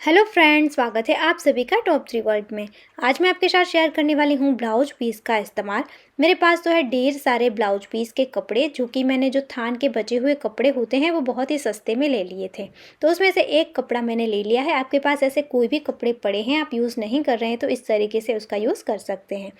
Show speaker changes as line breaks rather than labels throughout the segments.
Hello friends, स्वागत है आप सभी का टॉप 3 वर्ल्ड में। आज मैं आपके साथ शेयर करने वाली हूँ ब्लाउज पीस का इस्तेमाल। मेरे पास तो है ढेर सारे ब्लाउज पीस के कपड़े, जो कि मैंने जो थान के बचे हुए कपड़े होते हैं वो बहुत ही सस्ते में ले लिए थे। तो उसमें से एक कपड़ा मैंने ले लिया है। आपके पास ऐसे कोई भी कपड़े पड़े हैं, आप यूज़ नहीं कर रहे हैं, तो इस तरीके से उसका यूज़ कर सकते हैं।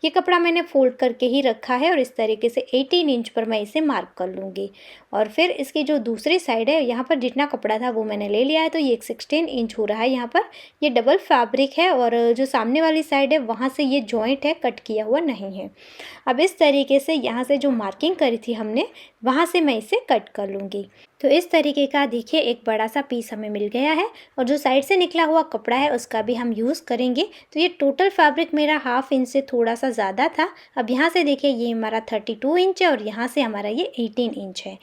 ये कपड़ा मैंने फोल्ड करके ही रखा है और इस तरीके से 18 इंच पर मैं इसे मार्क कर लूँगी। और फिर इसकी जो दूसरी साइड है, यहाँ पर जितना कपड़ा था वो मैंने ले लिया है, तो ये एक 16 इंच हो रहा है। यहाँ पर ये डबल फैब्रिक है और जो सामने वाली साइड है वहाँ से ये जॉइंट है, कट किया हुआ नहीं है। अब इस तरीके से यहाँ से जो मार्किंग करी थी हमने, वहाँ से मैं इसे कट कर लूँगी। तो इस तरीके का देखिए एक बड़ा सा पीस हमें मिल गया है और जो साइड से निकला हुआ कपड़ा है उसका भी हम यूज़ करेंगे। तो ये टोटल फैब्रिक मेरा हाफ इंच से थोड़ा सा ज़्यादा था। अब यहाँ से देखिए ये हमारा 32 इंच है और यहाँ से हमारा ये 18 इंच है।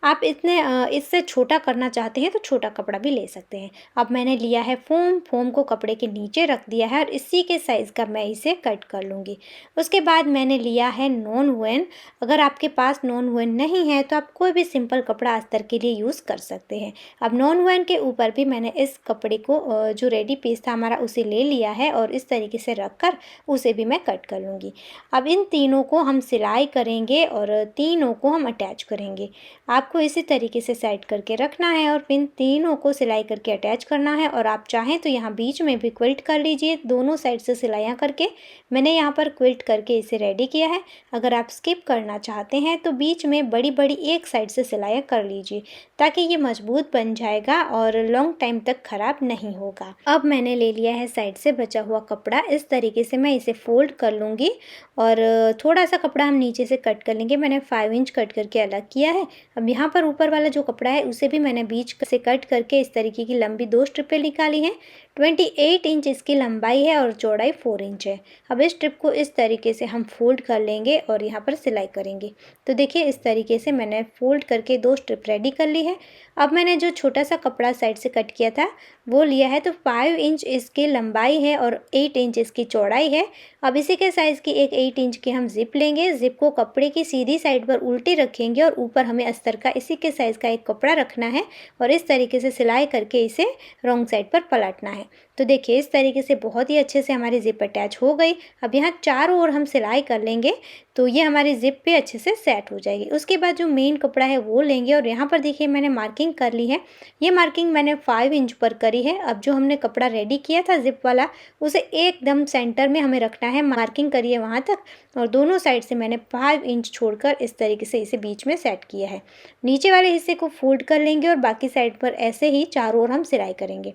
आप इससे छोटा करना चाहते हैं तो छोटा कपड़ा भी ले सकते हैं। अब मैंने लिया है फोम को कपड़े के नीचे रख दिया है और इसी के साइज़ का मैं इसे कट कर लूँगी। उसके बाद मैंने लिया है नॉन वुवन। अगर आपके पास नॉन वुवन नहीं है तो आप कोई भी सिंपल कपड़ा अस्तर के लिए यूज़ कर सकते हैं। अब नॉन वुवन के ऊपर भी मैंने इस कपड़े को जो रेडी पीस था हमारा उसे ले लिया है और इस तरीके से रख कर उसे भी मैं कट कर लूँगी। अब इन तीनों को हम सिलाई करेंगे और तीनों को हम अटैच करेंगे। आपको इसी तरीके से साइड करके रखना है और इन तीनों को सिलाई करके अटैच करना है। और आप चाहें तो यहाँ बीच में भी क्विल्ट कर लीजिए, दोनों साइड से सिलाइयाँ करके। मैंने यहाँ पर क्विल्ट करके इसे रेडी किया है। अगर आप स्किप करना चाहते हैं तो बीच में बड़ी बड़ी एक साइड से सिलाइयाँ कर लीजिए, ताकि ये मजबूत बन जाएगा और लॉन्ग टाइम तक ख़राब नहीं होगा। अब मैंने ले लिया है साइड से बचा हुआ कपड़ा। इस तरीके से मैं इसे फोल्ड कर लूँगी और थोड़ा सा कपड़ा हम नीचे से कट कर लेंगे। मैंने 5 इंच कट करके अलग किया है। अब यहाँ पर ऊपर वाला जो कपड़ा है उसे भी मैंने बीच से कट करके इस तरीके की लंबी 2 स्ट्रिपें निकाली हैं। 28 इंच इसकी लंबाई है और चौड़ाई 4 इंच है। अब इस स्ट्रिप को इस तरीके से हम फोल्ड कर लेंगे और यहाँ पर सिलाई करेंगे। तो देखिए इस तरीके से मैंने फोल्ड करके 2 स्ट्रिप रेडी कर ली है। अब मैंने जो छोटा सा कपड़ा साइड से कट किया था वो लिया है, तो 5 इंच इसकी लंबाई है और 8 इंच इसकी चौड़ाई है। अब इसी के साइज़ की एक 8 इंच की हम ज़िप लेंगे। ज़िप को कपड़े की सीधी साइड पर उल्टी रखेंगे और ऊपर हमें अस्तर का इसी के साइज़ का एक कपड़ा रखना है और इस तरीके से सिलाई करके इसे रॉन्ग साइड पर पलटना है। तो देखिए इस तरीके से बहुत ही अच्छे से हमारी ज़िप अटैच हो गई। अब यहाँ चारों ओर हम सिलाई कर लेंगे तो ये हमारी ज़िप पे अच्छे से सेट हो जाएगी। उसके बाद जो मेन कपड़ा है वो लेंगे और यहाँ पर देखिए मैंने मार्किंग कर ली है। ये मार्किंग मैंने 5 इंच पर करी है। अब जो हमने कपड़ा रेडी किया था ज़िप वाला, उसे एकदम सेंटर में हमें रखना है। मार्किंग करिए वहाँ तक और दोनों साइड से मैंने 5 इंच छोड़कर इस तरीके से इसे बीच में सेट किया है। नीचे वाले हिस्से को फोल्ड कर लेंगे और बाकी साइड पर ऐसे ही चारों ओर हम सिलाई करेंगे।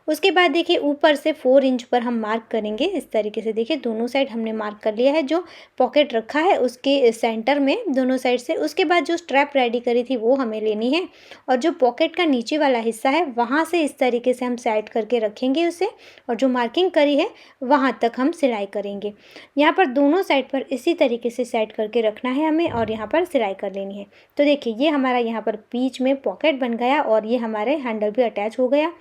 उसके बाद देखिए ऊपर से 4 इंच पर हम मार्क करेंगे। इस तरीके से देखिए दोनों साइड हमने मार्क कर लिया है। जो पॉकेट रखा है उसके सेंटर में दोनों साइड से। उसके बाद जो स्ट्रैप रेडी करी थी वो हमें लेनी है और जो पॉकेट का नीचे वाला हिस्सा है वहाँ से इस तरीके से हम साइड करके रखेंगे उसे और जो मार्किंग करी है वहाँ तक हम सिलाई करेंगे। यहाँ पर दोनों साइड पर इसी तरीके से साइड करके रखना है हमें और यहाँ पर सिलाई कर लेनी है। तो देखिए ये हमारा यहाँ पर बीच में पॉकेट बन गया और ये हमारे हैंडल भी अटैच हो गया।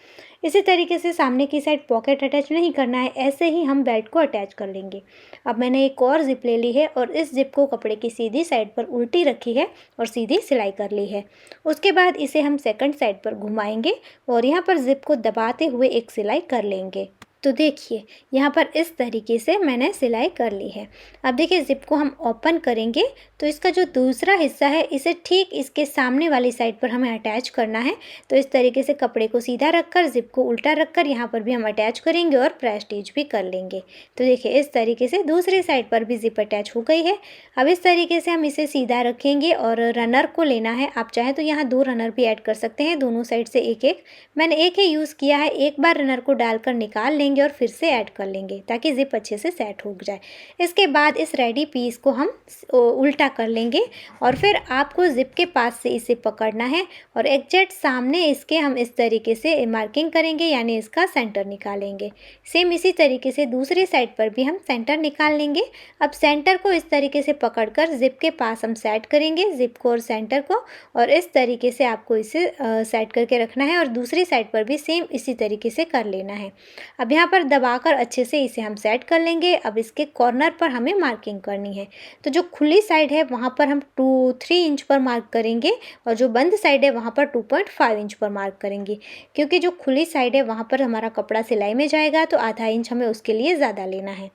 इसी तरीके से सामने की साइड पॉकेट अटैच नहीं करना है, ऐसे ही हम बेल्ट को अटैच कर लेंगे। अब मैंने एक और ज़िप ले ली है और इस ज़िप को कपड़े की सीधी साइड पर उल्टी रखी है और सीधी सिलाई कर ली है। उसके बाद इसे हम सेकंड साइड पर घुमाएंगे और यहाँ पर ज़िप को दबाते हुए एक सिलाई कर लेंगे। तो देखिए यहाँ पर इस तरीके से मैंने सिलाई कर ली है। अब देखिए ज़िप को हम ओपन करेंगे तो इसका जो दूसरा हिस्सा है इसे ठीक इसके सामने वाली साइड पर हमें अटैच करना है। तो इस तरीके से कपड़े को सीधा रखकर ज़िप को उल्टा रखकर यहाँ पर भी हम अटैच करेंगे और प्रेस स्टिच भी कर लेंगे। तो देखिए इस तरीके से दूसरी साइड पर भी ज़िप अटैच हो गई है। अब इस तरीके से हम इसे सीधा रखेंगे और रनर को लेना है। आप चाहें तो यहाँ 2 रनर भी ऐड कर सकते हैं, दोनों साइड से एक एक। मैंने एक ही यूज़ किया है। एक बार रनर को डालकर निकाल लेंगे और फिर से ऐड कर लेंगे ताकि ज़िप अच्छे से सेट हो जाए। इसके बाद इस रेडी पीस को हम उल्टा कर लेंगे और फिर आपको ज़िप के पास से इसे पकड़ना है और एग्जैक्ट सामने इसके हम इस तरीके से मार्किंग करेंगे, यानी इसका सेंटर निकालेंगे। सेम इसी तरीके से दूसरी साइड पर भी हम सेंटर निकाल लेंगे। अब सेंटर को इस तरीके से पकड़कर ज़िप के पास हम सेट करेंगे, ज़िप को और सेंटर को, और इस तरीके से आपको इसे सेट करके रखना है और दूसरी साइड पर भी सेम इसी तरीके से कर लेना है। अब यहाँ यहाँ पर दबाकर अच्छे से इसे हम सेट कर लेंगे। अब इसके कॉर्नर पर हमें मार्किंग करनी है। तो जो खुली साइड है वहाँ पर हम 3 इंच पर मार्क करेंगे और जो बंद साइड है वहाँ पर 2.5 इंच पर मार्क करेंगे, क्योंकि जो खुली साइड है वहाँ पर हमारा कपड़ा सिलाई में जाएगा तो आधा इंच हमें उसके लिए ज़्यादा लेना है।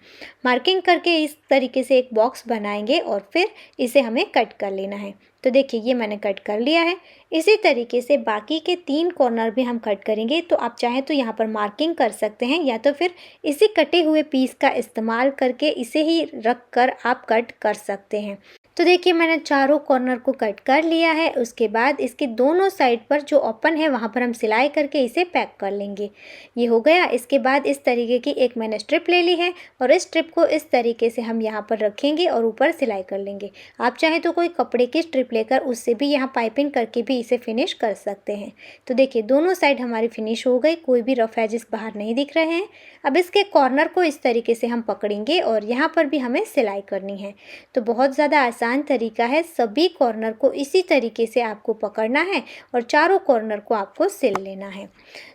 मार्किंग करके इस तरीके से एक बॉक्स बनाएंगे और फिर इसे हमें कट कर लेना है। तो देखिए ये मैंने कट कर लिया है। इसी तरीके से बाकी के 3 कॉर्नर भी हम कट करेंगे। तो आप चाहें तो यहाँ पर मार्किंग कर सकते हैं या तो फिर इसी कटे हुए पीस का इस्तेमाल करके इसे ही रख कर आप कट कर सकते हैं। तो देखिए मैंने चारों कॉर्नर को कट कर लिया है। उसके बाद इसके दोनों साइड पर जो ओपन है वहाँ पर हम सिलाई करके इसे पैक कर लेंगे। ये हो गया। इसके बाद इस तरीके की एक मैंने स्ट्रिप ले ली है और इस स्ट्रिप को इस तरीके से हम यहाँ पर रखेंगे और ऊपर सिलाई कर लेंगे। आप चाहें तो कोई कपड़े की स्ट्रिप लेकर उससे भी यहाँ पाइपिंग करके भी इसे फिनिश कर सकते हैं। तो देखिए दोनों साइड हमारी फिनिश हो गई, कोई भी रफ एजेस बाहर नहीं दिख रहे हैं। अब इसके कॉर्नर को इस तरीके से हम पकड़ेंगे और यहाँ पर भी हमें सिलाई करनी है। तो बहुत ज़्यादा आसान तरीका है। सभी कॉर्नर को इसी तरीके से आपको पकड़ना है और चारों कॉर्नर को आपको सिल लेना है।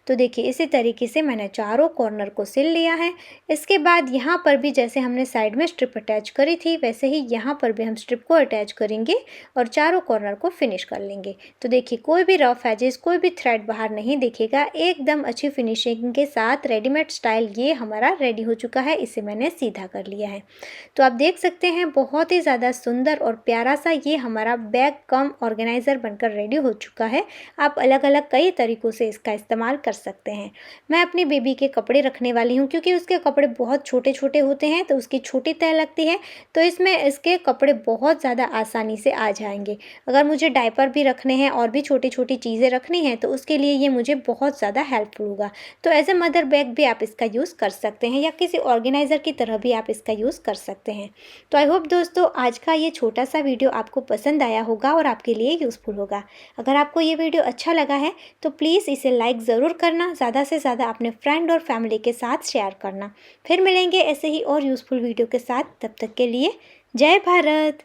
तो देखिए इसी तरीके से मैंने चारों कॉर्नर को सिल लिया है। इसके बाद यहाँ पर भी जैसे हमने साइड में स्ट्रिप अटैच करी थी वैसे ही यहाँ पर भी हम स्ट्रिप को अटैच करेंगे और चारों कॉर्नर को फिनिश कर लेंगे। तो देखिए कोई भी रफ एजेस, कोई भी थ्रेड बाहर नहीं दिखेगा। एकदम अच्छी फिनिशिंग के साथ रेडीमेड स्टाइल ये हमारा रेडी हो चुका है। इसे मैंने सीधा कर लिया है। तो आप देख सकते हैं बहुत ही ज़्यादा सुंदर और प्यारा सा ये हमारा बैग कम ऑर्गेनाइज़र बनकर रेडी हो चुका है। आप अलग अलग कई तरीक़ों से इसका इस्तेमाल कर सकते हैं। मैं अपनी बेबी के कपड़े रखने वाली हूँ क्योंकि उसके कपड़े बहुत छोटे छोटे होते हैं तो उसकी छोटी तह लगती है, तो इसमें इसके कपड़े बहुत ज़्यादा आसानी से आ जाएंगे। अगर मुझे डायपर भी रखने हैं और भी छोटी छोटी चीज़ें रखनी हैं तो उसके लिए ये मुझे बहुत ज़्यादा हेल्पफुल होगा। तो एज ए मदर बैग भी आप इसका यूज़ कर सकते हैं या किसी ऑर्गेनाइज़र की तरह भी आप इसका यूज़ कर सकते हैं। तो आई होप दोस्तों आज का ये छोटा सा वीडियो आपको पसंद आया होगा और आपके लिए यूज़फुल होगा। अगर आपको ये वीडियो अच्छा लगा है तो प्लीज़ इसे लाइक ज़रूर करना, ज़्यादा से ज़्यादा अपने फ्रेंड और फैमिली के साथ शेयर करना। फिर मिलेंगे ऐसे ही और यूज़फुल वीडियो के साथ। तब तक के लिए जय भारत।